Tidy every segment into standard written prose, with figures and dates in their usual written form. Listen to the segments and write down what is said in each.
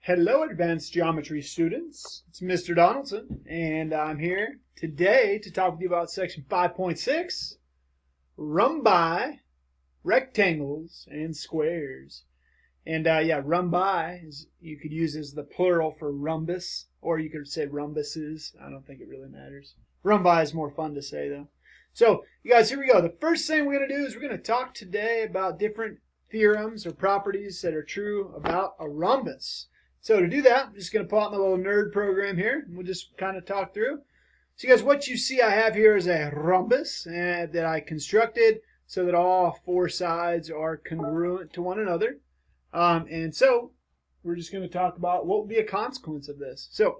Hello, advanced geometry students. It's Mr. Donaldson, and I'm here today to talk with you about section 5.6, rhombi, rectangles, and squares. And rhombi is you could use as the plural for rhombus, or you could say rhombuses. I don't think it really matters. Rhombi is more fun to say though. So, you guys, here we go. The first thing we're going to do is we're going to talk today about different theorems or properties that are true about a rhombus. So to do that, I'm just going to pull out my little nerd program here, and we'll just kind of talk through. So you guys, what you see I have here is a rhombus that I constructed so that all four sides are congruent to one another. And so we're just going to talk about what would be a consequence of this. So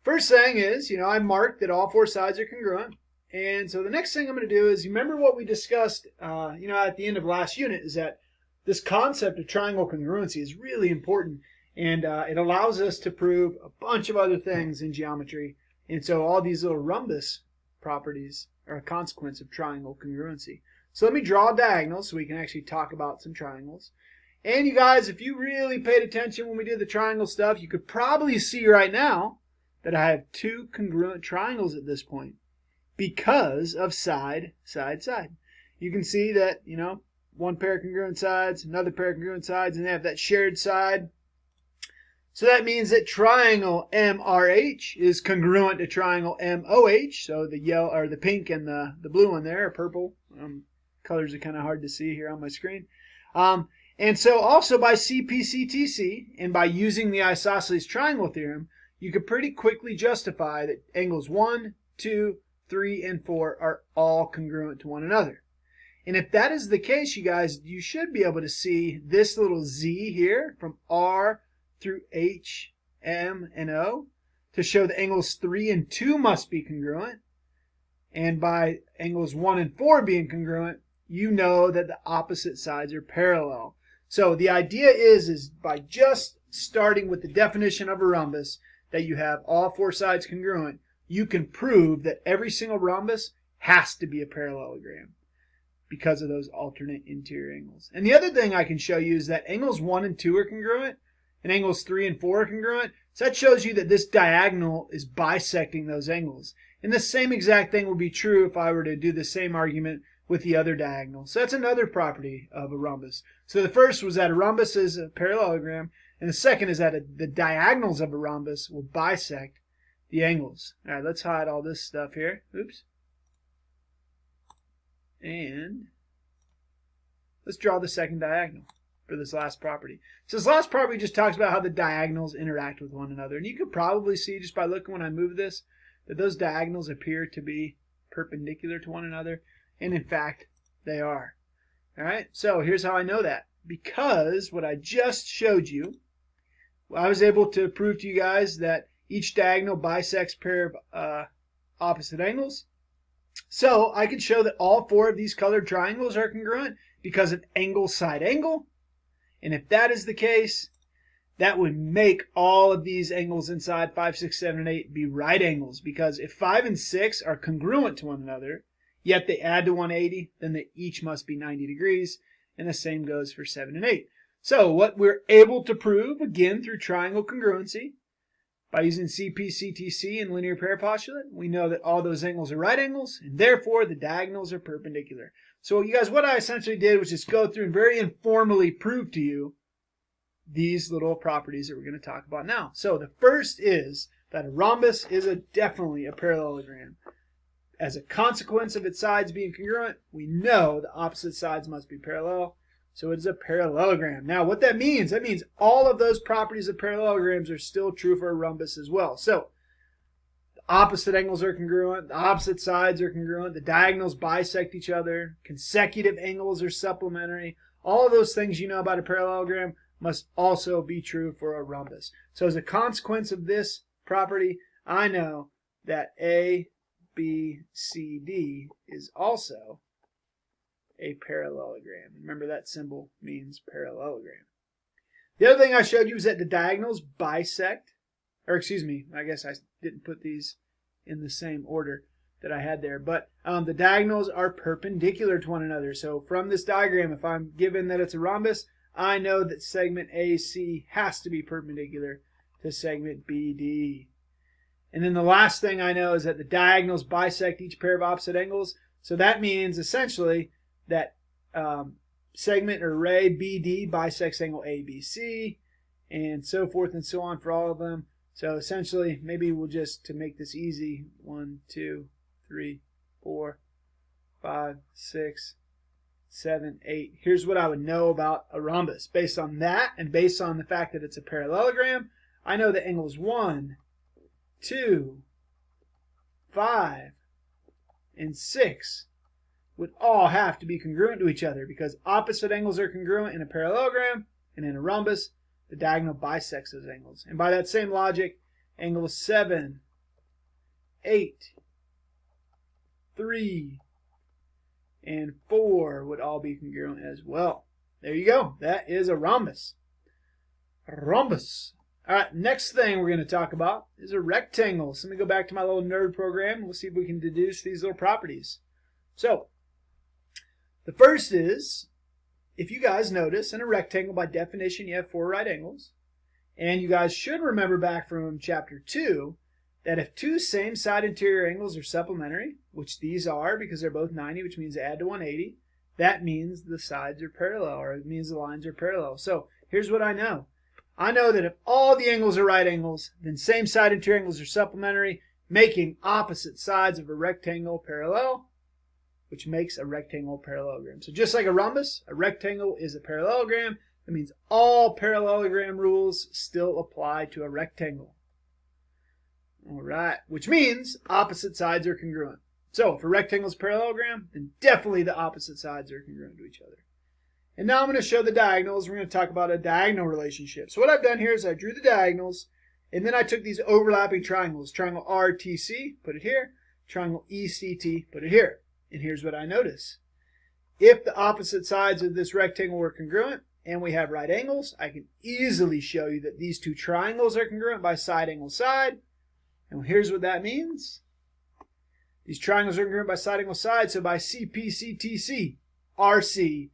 first thing is, I marked that all four sides are congruent. And so the next thing I'm going to do is, you remember what we discussed, at the end of last unit, is that this concept of triangle congruency is really important. And it allows us to prove a bunch of other things in geometry. And so all these little rhombus properties are a consequence of triangle congruency. So let me draw a diagonal so we can actually talk about some triangles. And you guys, if you really paid attention when we did the triangle stuff, you could probably see right now that I have two congruent triangles at this point because of side, side, side. You can see that, one pair of congruent sides, another pair of congruent sides, and they have that shared side. So that means that triangle MRH is congruent to triangle MOH. So the yellow or the pink and the blue one there are purple. Colors are kind of hard to see here on my screen. And so also by CPCTC and by using the isosceles triangle theorem, you could pretty quickly justify that angles 1, 2, 3, and 4 are all congruent to one another. And if that is the case, you guys, you should be able to see this little Z here from R through H, M, and O to show that angles 3 and 2 must be congruent. And by angles 1 and 4 being congruent, you know that the opposite sides are parallel. So the idea is by just starting with the definition of a rhombus, that you have all four sides congruent, you can prove that every single rhombus has to be a parallelogram because of those alternate interior angles. And the other thing I can show you is that angles 1 and 2 are congruent, and angles 3 and 4 are congruent. So that shows you that this diagonal is bisecting those angles. And the same exact thing would be true if I were to do the same argument with the other diagonal. So that's another property of a rhombus. So the first was that a rhombus is a parallelogram, and the second is that the diagonals of a rhombus will bisect the angles. All right, let's hide all this stuff here. Oops. And let's draw the second diagonal for this last property. So this last property just talks about how the diagonals interact with one another. And you could probably see just by looking when I move this that those diagonals appear to be perpendicular to one another. And in fact, they are. All right, so here's how I know that. Because what I just showed you, I was able to prove to you guys that each diagonal bisects a pair of opposite angles. So I can show that all four of these colored triangles are congruent because of angle side angle. And if that is the case, that would make all of these angles inside 5, 6, 7, and 8 be right angles. Because if 5 and 6 are congruent to one another, yet they add to 180, then they each must be 90 degrees. And the same goes for 7 and 8. So what we're able to prove, again, through triangle congruency, by using CPCTC and linear pair postulate, we know that all those angles are right angles, and therefore the diagonals are perpendicular. So you guys, what I essentially did was just go through and very informally prove to you these little properties that we're going to talk about now. So the first is that a rhombus is definitely a parallelogram. As a consequence of its sides being congruent, we know the opposite sides must be parallel. So it is a parallelogram. Now what that means all of those properties of parallelograms are still true for a rhombus as well. So the opposite angles are congruent, the opposite sides are congruent, the diagonals bisect each other, consecutive angles are supplementary. All of those things you know about a parallelogram must also be true for a rhombus. So as a consequence of this property, I know that A, B, C, D is also a parallelogram. Remember, that symbol means parallelogram. The other thing I showed you is that the diagonals bisect, or excuse me, I guess I didn't put these in the same order that I had there, but the diagonals are perpendicular to one another. So from this diagram, if I'm given that it's a rhombus, I know that segment AC has to be perpendicular to segment BD. And then the last thing I know is that the diagonals bisect each pair of opposite angles. So that means essentially that segment or ray BD bisects angle ABC, and so forth and so on for all of them. So essentially, maybe we'll just, to make this easy, 1, 2, 3, 4, 5, 6, 7, 8. Here's what I would know about a rhombus. Based on that, and based on the fact that it's a parallelogram, I know that angles 1, 2, 5, and 6 would all have to be congruent to each other, because opposite angles are congruent in a parallelogram, and in a rhombus, the diagonal bisects those angles. And by that same logic, angles 7, 8, 3, and 4 would all be congruent as well. There you go. That is a rhombus. Rhombus. All right, next thing we're going to talk about is a rectangle. So let me go back to my little nerd program, and we'll see if we can deduce these little properties. So, the first is, if you guys notice, in a rectangle, by definition, you have 4 right angles. And you guys should remember back from chapter 2 that if 2 same side interior angles are supplementary, which these are because they're both 90, which means they add to 180, that means the sides are parallel, or it means the lines are parallel. So here's what I know. I know that if all the angles are right angles, then same side interior angles are supplementary, making opposite sides of a rectangle parallel, which makes a rectangle parallelogram. So just like a rhombus, a rectangle is a parallelogram. That means all parallelogram rules still apply to a rectangle. All right, which means opposite sides are congruent. So if a rectangle is a parallelogram, then definitely the opposite sides are congruent to each other. And now I'm going to show the diagonals. We're going to talk about a diagonal relationship. So what I've done here is I drew the diagonals, and then I took these overlapping triangles. Triangle RTC, put it here. Triangle ECT, put it here. And here's what I notice. If the opposite sides of this rectangle were congruent, and we have right angles, I can easily show you that these 2 triangles are congruent by side angle side. And here's what that means. These triangles are congruent by side angle side, so by CPCTC, RC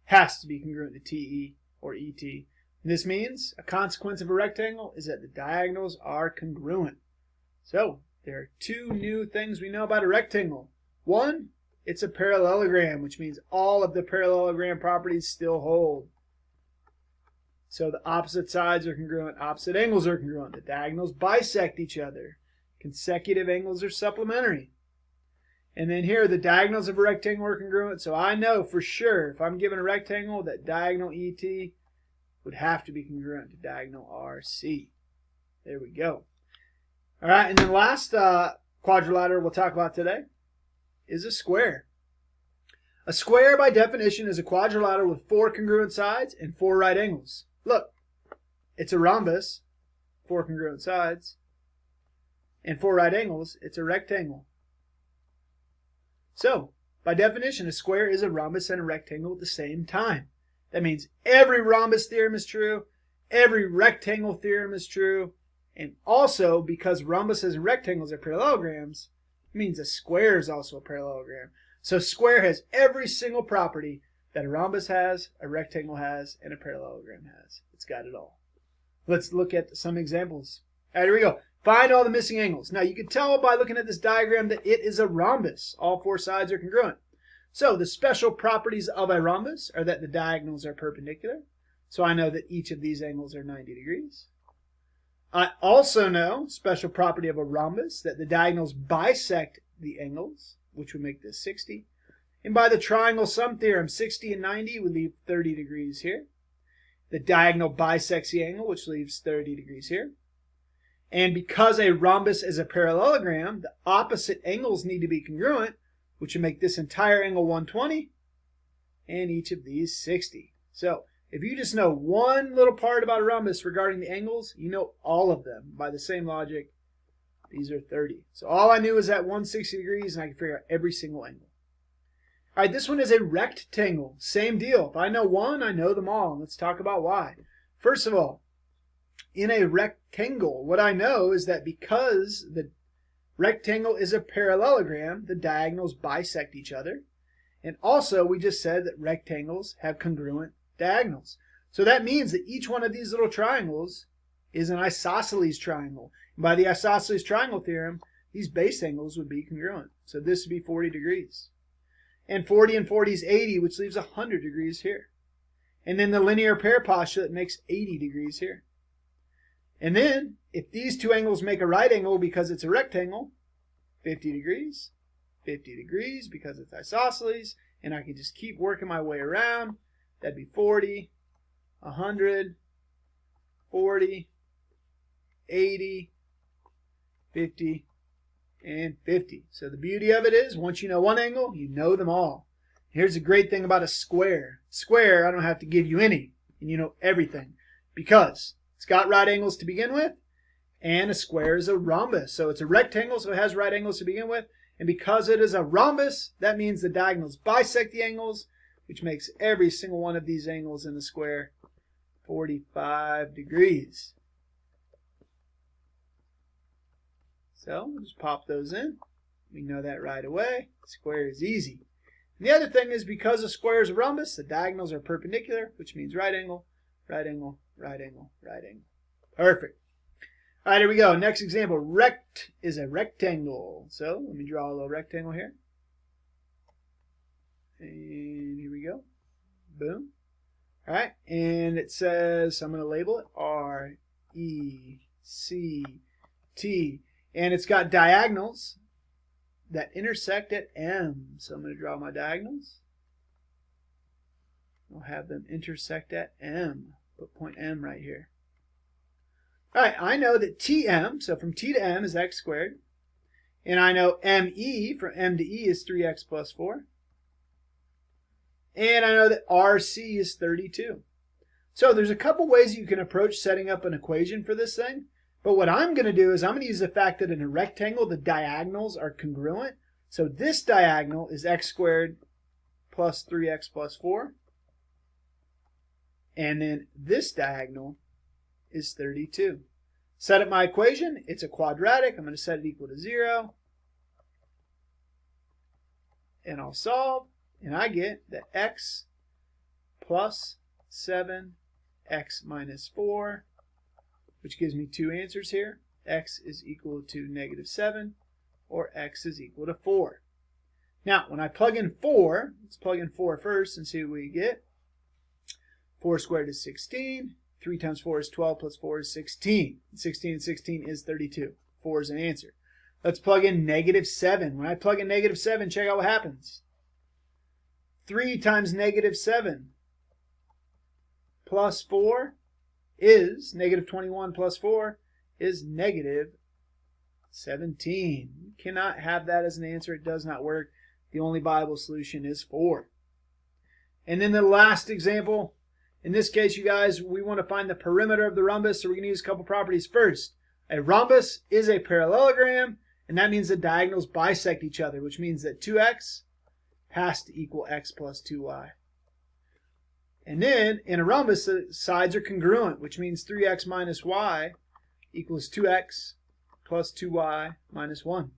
has to be congruent to TE or ET. And this means a consequence of a rectangle is that the diagonals are congruent. So there are 2 new things we know about a rectangle. One, it's a parallelogram, which means all of the parallelogram properties still hold. So the opposite sides are congruent, opposite angles are congruent, the diagonals bisect each other, consecutive angles are supplementary. And then here, the diagonals of a rectangle are congruent, so I know for sure if I'm given a rectangle that diagonal ET would have to be congruent to diagonal RC. There we go. All right, and then last quadrilateral we'll talk about today is a square. A square, by definition, is a quadrilateral with 4 congruent sides and 4 right angles. Look, it's a rhombus, 4 congruent sides, and 4 right angles. It's a rectangle. So, by definition, a square is a rhombus and a rectangle at the same time. That means every rhombus theorem is true, every rectangle theorem is true, and also, because rhombuses and rectangles are parallelograms, it means a square is also a parallelogram. So square has every single property that a rhombus has, a rectangle has, and a parallelogram has. It's got it all. Let's look at some examples. All right, here we go. Find all the missing angles. Now you can tell by looking at this diagram that it is a rhombus. All 4 sides are congruent. So the special properties of a rhombus are that the diagonals are perpendicular. So I know that each of these angles are 90 degrees. I also know, special property of a rhombus, that the diagonals bisect the angles, which would make this 60. And by the triangle sum theorem, 60 and 90 would leave 30 degrees here. The diagonal bisects the angle, which leaves 30 degrees here. And because a rhombus is a parallelogram, the opposite angles need to be congruent, which would make this entire angle 120 and each of these 60. So if you just know one little part about a rhombus regarding the angles, you know all of them. By the same logic, these are 30. So all I knew is that 160 degrees, and I can figure out every single angle. All right, this one is a rectangle. Same deal. If I know one, I know them all. And let's talk about why. First of all, in a rectangle, what I know is that because the rectangle is a parallelogram, the diagonals bisect each other. And also, we just said that rectangles have congruent diagonals. So that means that each one of these little triangles is an isosceles triangle. And by the isosceles triangle theorem, these base angles would be congruent. So this would be 40 degrees. And 40 and 40 is 80, which leaves 100 degrees here. And then the linear pair postulate makes 80 degrees here. And then, if these two angles make a right angle because it's a rectangle, 50 degrees, 50 degrees because it's isosceles, and I can just keep working my way around. That'd be 40, 100, 40, 80, 50, and 50. So the beauty of it is, once you know one angle, you know them all. Here's the great thing about a square. Square, I don't have to give you any, and you know everything, because it's got right angles to begin with, and a square is a rhombus. So it's a rectangle, so it has right angles to begin with, and because it is a rhombus, that means the diagonals bisect the angles, which makes every single one of these angles in the square 45 degrees. So we'll just pop those in. We know that right away. Square is easy. And the other thing is, because a square is a rhombus, the diagonals are perpendicular, which means right angle, right angle, right angle, right angle. Perfect. All right, here we go. Next example. Rect is a rectangle. So let me draw a little rectangle here. And here we go. Boom. All right, and it says, I'm going to label it R-E-C-T. And it's got diagonals that intersect at M. So I'm going to draw my diagonals. I'll have them intersect at M. Put point M right here. All right, I know that TM, so from T to M is x squared. And I know ME, from M to E, is 3x plus 4. And I know that RC is 32. So there's a couple ways you can approach setting up an equation for this thing. But what I'm going to do is I'm going to use the fact that in a rectangle, the diagonals are congruent. So this diagonal is x squared plus 3x plus 4. And then this diagonal is 32. Set up my equation. It's a quadratic. I'm going to set it equal to 0. And I'll solve. And I get that x plus 7, x minus 4, which gives me two answers here. X is equal to negative 7, or x is equal to 4. Now, when I plug in 4, let's plug in 4 first and see what we get. 4 squared is 16. 3 times 4 is 12, plus 4 is 16. 16 and 16 is 32. 4 is an answer. Let's plug in negative 7. When I plug in negative 7, check out what happens. 3 times negative 7 plus 4 is negative 21 plus 4 is negative 17. You cannot have that as an answer. It does not work. The only viable solution is 4. And then the last example, in this case, you guys, we want to find the perimeter of the rhombus, so we're going to use a couple properties first. A rhombus is a parallelogram, and that means the diagonals bisect each other, which means that 2x has to equal x plus 2y. And then, in a rhombus, the sides are congruent, which means 3x minus y equals 2x plus 2y minus 1.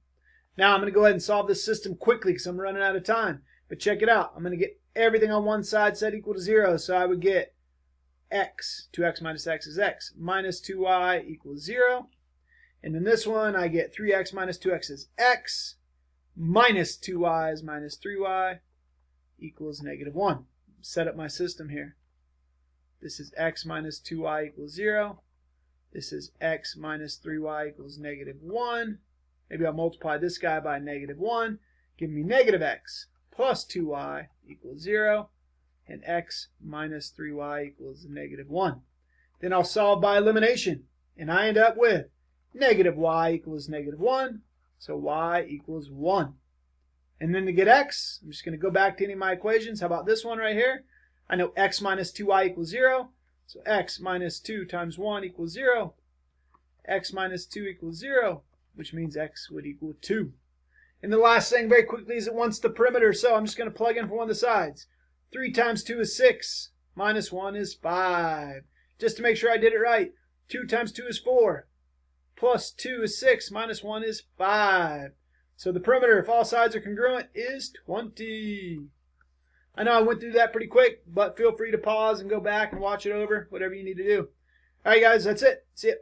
Now, I'm going to go ahead and solve this system quickly because I'm running out of time. But check it out. I'm going to get everything on one side set equal to 0. So I would get x, 2x minus x is x, minus 2y equals 0. And then this one, I get 3x minus 2x is x, minus 2y is minus 3y equals negative 1. Set up my system here. This is x minus 2y equals 0. This is x minus 3y equals negative 1. Maybe I'll multiply this guy by negative 1. Give me negative x plus 2y equals 0. And x minus 3y equals negative 1. Then I'll solve by elimination. And I end up with negative y equals negative 1. So y equals 1. And then to get x, I'm just going to go back to any of my equations. How about this one right here? I know x minus 2y equals 0. So x minus 2 times 1 equals 0. X minus 2 equals 0, which means x would equal 2. And the last thing very quickly is it wants the perimeter. So I'm just going to plug in for one of the sides. 3 times 2 is 6. Minus 1 is 5. Just to make sure I did it right. 2 times 2 is 4. Plus 2 is 6. Minus 1 is 5. So the perimeter, if all sides are congruent, is 20. I know I went through that pretty quick, but feel free to pause and go back and watch it over, whatever you need to do. All right, guys, that's it. See ya.